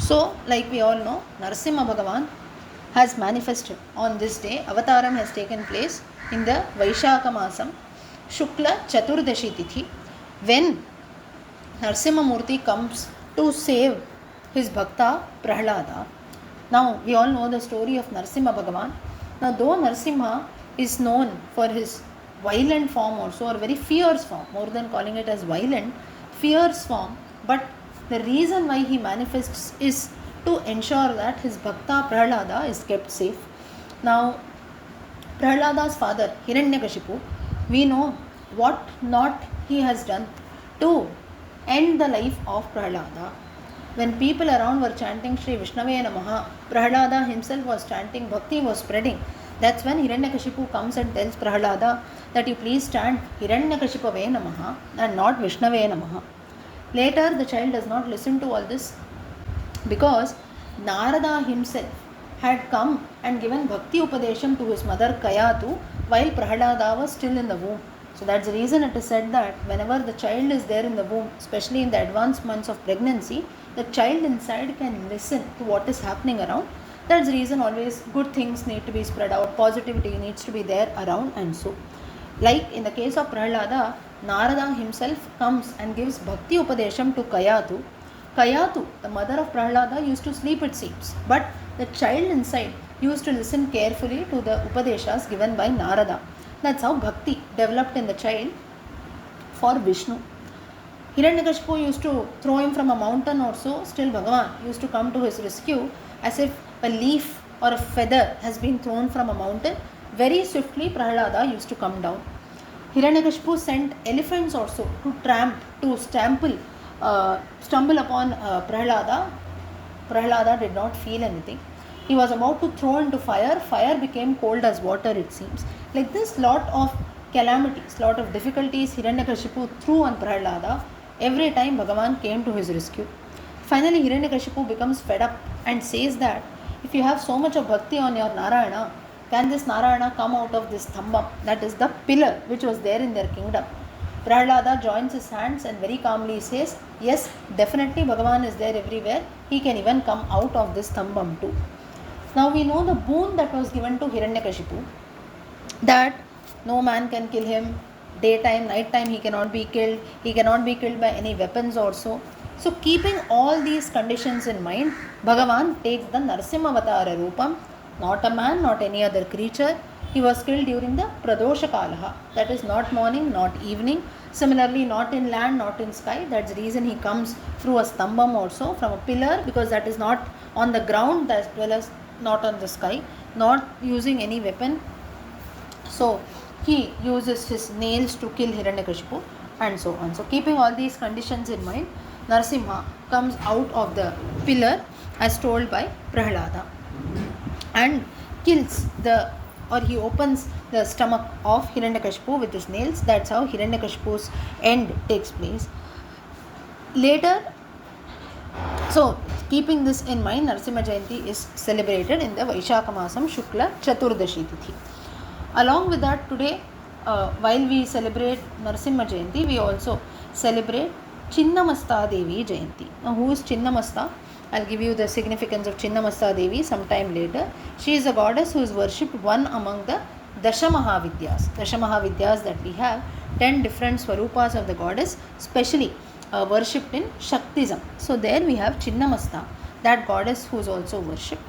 So, like we all know, Narasimha Bhagavan has manifested on this day. Avataram has taken place in the Vaishaka Masam, Shukla Chaturdashi Tithi, when Narasimha Murti comes to save his Bhakta Prahlada. Now, we all know the story of Narasimha Bhagavan. Now, though Narasimha is known for his violent form also, or very fierce form, more than calling it as violent, fierce form, but the reason why he manifests is to ensure that his Bhakta Prahlada is kept safe. Now, Prahlada's father, Hiranyakashipu, we know what not he has done to end the life of Prahlada. When people around were chanting Shri Vishnave Namaha, Prahlada himself was chanting, Bhakti was spreading. That's when Hiranyakashipu comes and tells Prahlada that you please chant Hiranyakashipave Namaha and not Vishnave Namaha. Later, the child does not listen to all this because Narada himself had come and given Bhakti Upadesham to his mother Kayatu while Prahlada was still in the womb. So that's the reason it is said that whenever the child is there in the womb, especially in the advanced months of pregnancy, the child inside can listen to what is happening around. That's the reason always good things need to be spread out, positivity needs to be there around, and so. Like in the case of Prahlada, Narada himself comes and gives Bhakti Upadesham to Kayatu. Kayatu, the mother of Prahlada, used to sleep, it seems, but the child inside used to listen carefully to the Upadeshas given by Narada. That's how Bhakti developed in the child for Vishnu. Hiranyakashipu used to throw him from a mountain or so, still Bhagavan used to come to his rescue as if a leaf or a feather has been thrown from a mountain. Very swiftly Prahlada used to come down. Hiranyakashipu sent elephants also to stumble upon Prahlada. Prahlada did not feel anything. He was about to throw into fire. Fire became cold as water, it seems. Like this, lot of calamities, lot of difficulties Hiranyakashipu threw on Prahlada. Every time Bhagavan came to his rescue. Finally, Hiranyakashipu becomes fed up and says that if you have so much of bhakti on your Narayana, can this Narayana come out of this thambam, that is the pillar which was there in their kingdom? Prahlada joins his hands and very calmly says, yes, definitely Bhagavan is there everywhere. He can even come out of this thambam too. Now we know the boon that was given to Hiranyakashipu, that no man can kill him, daytime, nighttime he cannot be killed by any weapons also. So keeping all these conditions in mind, Bhagavan takes the Narasimha Avatara Rupam, not a man, not any other creature. He was killed during the Pradosha Kalaha, that is not morning, not evening. Similarly, not in land, not in sky. That's the reason he comes through a stambam also, from a pillar, because that is not on the ground as well as not on the sky, not using any weapon. So he uses his nails to kill Hiranyakashipu and so on. So keeping all these conditions in mind, Narasimha comes out of the pillar as told by Prahlada and kills he opens the stomach of Hiranyakashipu with his nails. That's how Hiranyakashipu's end takes place. Later, so keeping this in mind, Narasimha Jayanti is celebrated in the Vaishaka Masam Shukla Chaturdashi Tithi. Along with that, today, while we celebrate Narasimha Jayanti, we also celebrate Chinnamasta devi Jayanti. Now, who is Chinnamasta? I'll give you the significance of Chinnamasta devi sometime later. She is a goddess who is worshipped one among the Dashamahavidyas. Dashamahavidyas that we have, 10 different Swarupas of the goddess, specially worshipped in Shaktism. So there we have Chinnamasta, that goddess who is also worshipped.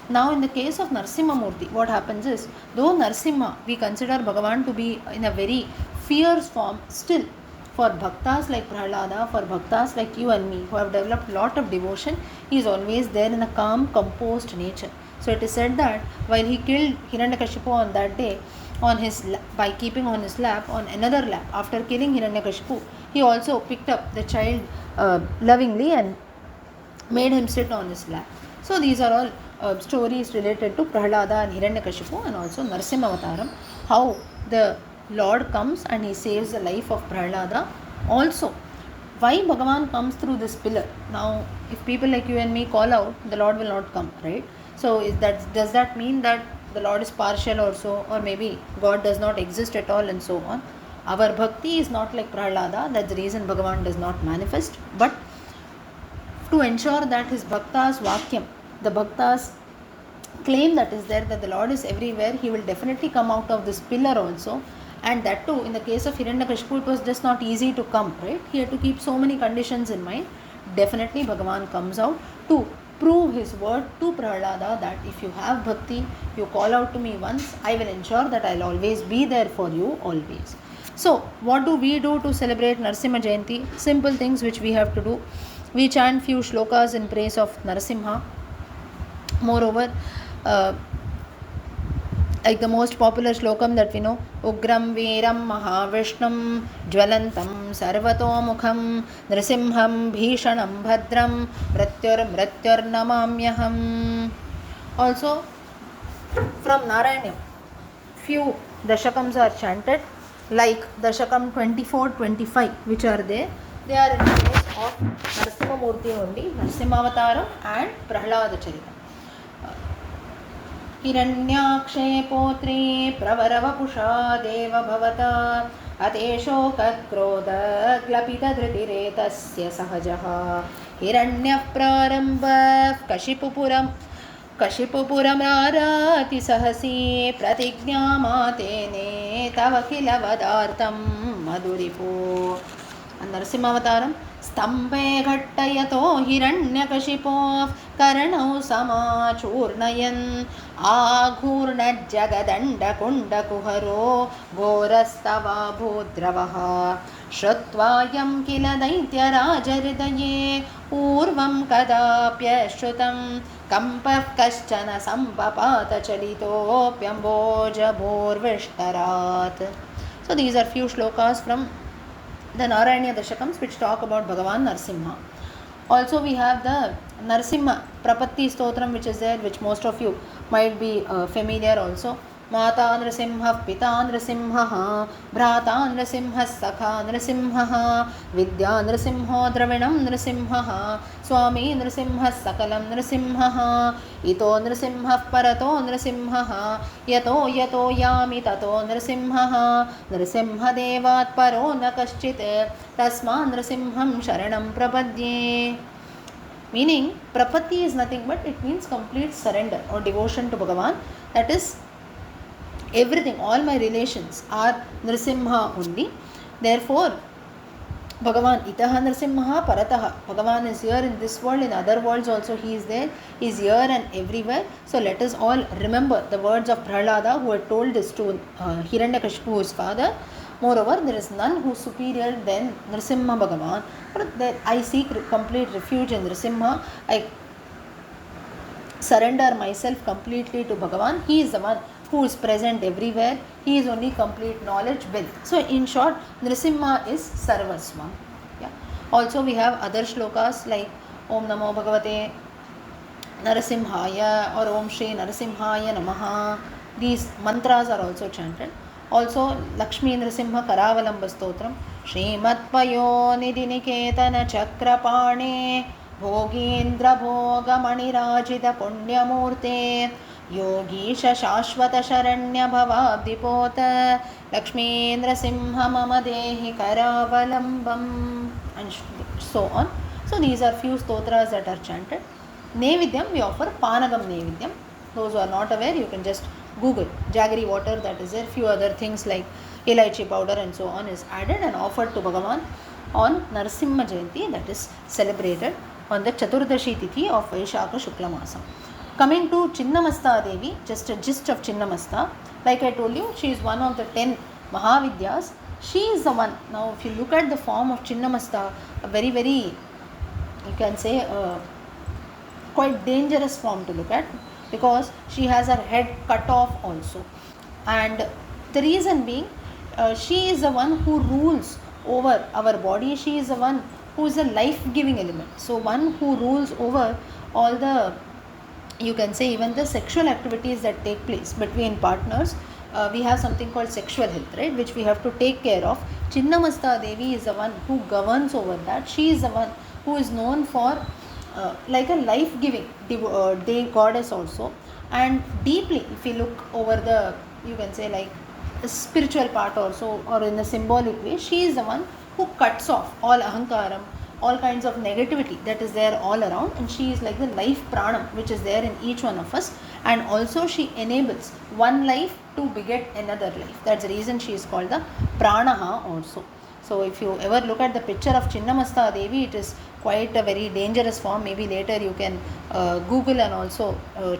Now in the case of Narasimha Murti, what happens is, though Narasimha, we consider Bhagavan to be in a very fierce form, still for bhaktas like Prahlada, for bhaktas like you and me who have developed lot of devotion, he is always there in a calm, composed nature. So it is said that while he killed Hiranyakashipu on that day, by keeping on his lap, on another lap, after killing Hiranyakashipu, he also picked up the child lovingly and made him sit on his lap. So these are all stories related to Prahlada and Hiranyakashipu and also Narasimha Avataram, how the Lord comes and he saves the life of Prahlada. Also, why Bhagavan comes through this pillar? Now, if people like you and me call out, the Lord will not come, right? So, does that mean that the Lord is partial also, or maybe God does not exist at all and so on? Our bhakti is not like Prahlada, that's the reason Bhagavan does not manifest. But to ensure that his bhaktas vakyam, the bhaktas claim that is there, that the Lord is everywhere, he will definitely come out of this pillar also. And that too, in the case of Hiranyakashipu, it was just not easy to come, right? He had to keep so many conditions in mind. Definitely Bhagavan comes out to prove his word to Prahlada that if you have bhakti, you call out to me once, I will ensure that I will always be there for you always. So what do we do to celebrate Narasimha Jayanti? Simple things which we have to do. We chant few shlokas in praise of Narasimha. Moreover, like the most popular shlokam that we know, Ugram Veeram Mahavishnam Jwalantam Sarvatomukham Nrisimham Bhishanam Bhadram Mrityur Namamyaham. Also, from Narayana, few dashakams are chanted, like dashakam 24-25, which are there. They are in place of Narasimha Murti only, Narasimhavataram and Prahlada Charitam. हिरण्याक्षे Potre प्रवरवपुषा देव भवता अतेशोकक्रोधग्लपितधृतिरेतस्य सहजः हिरण्यः प्रारम्भः कशिपुपुरमाराति सहसी प्रतिज्ञामातेने तव किल वदार्थं मधुरिपो. नरसिंहावतारं स्तम्भे घट्टयतो हिरण्यकशिपोः कर्णौ समाचूर्णयन् आघूर्णज्जगदण्डकुण्डकुहरो घोरस्तवा भूद्रवः श्रुत्वायं किल दैत्यराजहृदये पूर्वं कदाप्यश्रुतं कम्पः कश्चन सम्पपातचलितोऽप्यम्बोजभोर्विष्टरात्. So these are few shlokas from the Narayana Dashakams which talk about Bhagavan Narasimha. Also we have the Narasimha Prapatti Stotram which is there, which most of you might be familiar also. Mata Narasimha Pita Narasimha Bhrata Narasimha Sakha Narasimha Vidya Narasimha Dravinam Narasimha Swami Narasimha Sakalam Narasimha Ito Narasimha Parato Narasimha Yato Yami Tato Narasimha Narasimha Devat Paro Nakaschit Tasma Narasimham Sharanam Prapadye. Meaning, Prapatti is nothing but it means complete surrender or devotion to Bhagavan. That is, everything, all my relations are Narasimha only. Therefore, Bhagavan Itaha Narasimha Parataha. Bhagavan is here in this world, in other worlds also he is there. He is here and everywhere. So let us all remember the words of Prahlada who had told this to Hiranyakashipu's father. Moreover, there is none who is superior than Narasimha Bhagavan. But I seek complete refuge in Narasimha. I surrender myself completely to Bhagavan. He is the one who is present everywhere. He is only complete knowledge with. So in short, Narasimha is Sarvasvam. Yeah. Also we have other shlokas like Om Namo Bhagavate Narasimhaya or Om Shri Narasimhaya Namaha. These mantras are also chanted. Also Lakshmi Narasimha Karavalamba Stotram Srimatpayo Nidhiniketana Chakrapane Bhogendra Bhoga Manirajita Punyamurte Yogi Shashwata Sharanya Bhavabdipota Lakshmendra Simha Mama Dehi Karavalambam, and so on. So these are few stotras that are chanted. Nevidyam, we offer Panagam Nevidyam. Those who are not aware, you can just Google jaggery water, that is there. Few other things like elaichi powder and so on is added and offered to Bhagavan on Narasimha Jayanti, that is celebrated on the Chaturdashi Tithi of Vaishakha Shukla Masam. Coming to Chinnamasta Devi, just a gist of Chinnamasta. Like I told you, she is one of the 10 Mahavidyas. She is the one. Now, if you look at the form of Chinnamasta, a very, you can say, quite dangerous form to look at, because she has her head cut off also. And the reason being, she is the one who rules over our body. She is the one who is a life-giving element. So, one who rules over all the, you can say, even the sexual activities that take place between partners. We have something called sexual health, right, which we have to take care of. Chinnamasta Devi is the one who governs over that. She is the one who is known for like a life-giving goddess also. And deeply, if you look over the, you can say, like the spiritual part also, or in a symbolic way, she is the one who cuts off all ahankaram, all kinds of negativity that is there all around, and she is like the life pranam which is there in each one of us, and also she enables one life to beget another life. That's the reason she is called the pranaha also. So if you ever look at the picture of Chinnamasta Devi, it is quite a very dangerous form. Maybe later you can Google and also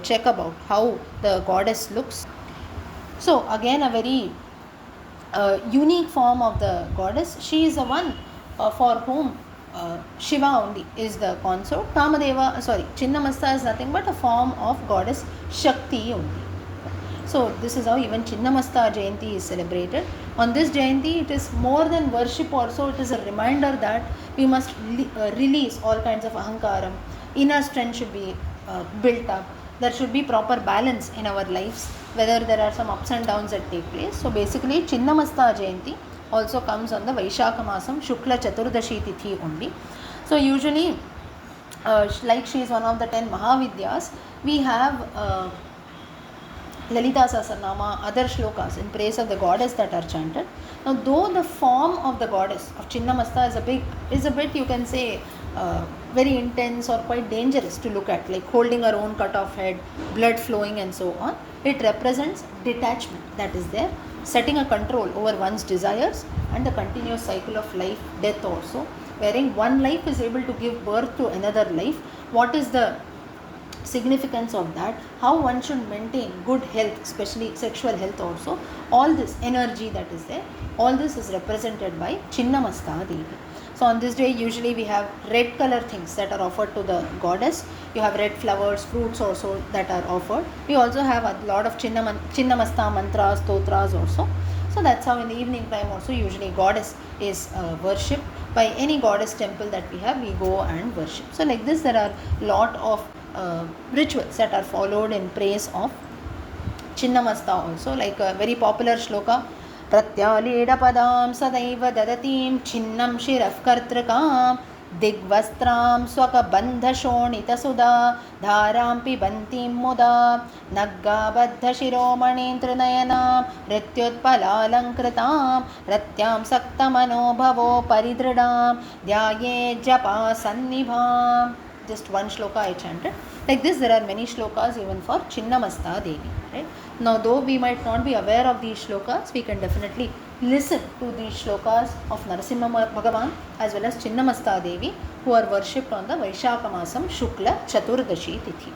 check about how the goddess looks. So again, a very unique form of the goddess. She is the one for whom Shiva only is the consort. Chinnamasta is nothing but a form of goddess Shakti only. So this is how even Chinnamasta Jayanti is celebrated. On this Jayanti, it is more than worship also, it is a reminder that we must release all kinds of ahankaram. Inner strength should be built up. There should be proper balance in our lives, whether there are some ups and downs that take place. So basically, Chinnamasta Jayanti also comes on the Vaishakha Masam Shukla Chaturdashi Tithi only. So usually, like she is one of the 10 Mahavidyas, we have Lalita Sahasranama, other shlokas in praise of the goddess that are chanted. Now, though the form of the goddess of Chinnamasta is a bit, you can say, very intense or quite dangerous to look at, like holding her own cut off head, blood flowing and so on. It represents detachment that is there, setting a control over one's desires and the continuous cycle of life, death also, wherein one life is able to give birth to another life. What is the significance of that, how one should maintain good health, especially sexual health also, all this energy that is there, all this is represented by Chinnamasta Devi. So on this day usually we have red color things that are offered to the goddess. You have red flowers, fruits also that are offered. We also have a lot of Chinnamasta mantras, stotras also. So that's how in the evening time also usually goddess is worshipped. By any goddess temple that we have, we go and worship. So like this there are lot of rituals that are followed in praise of Chinnamasta also, like a very popular shloka, Pratyaleda padam sadaiva dadatim chinnam shiraf kartrikam digvastram swaka bandha shonita sudha dharam pibantim muda nagga baddha shiromani trinayanam rityutpalalankritam ratyam saktamano bhavo paridridam dhyaye japa sannibham. Just one shloka I chanted. Like this, there are many shlokas even for Chinnamasta Devi. Right? Now, though we might not be aware of these shlokas, we can definitely listen to these shlokas of Narasimha Bhagavan as well as Chinnamasta Devi, who are worshipped on the Vaishakha Masam Shukla Chaturdashi Tithi.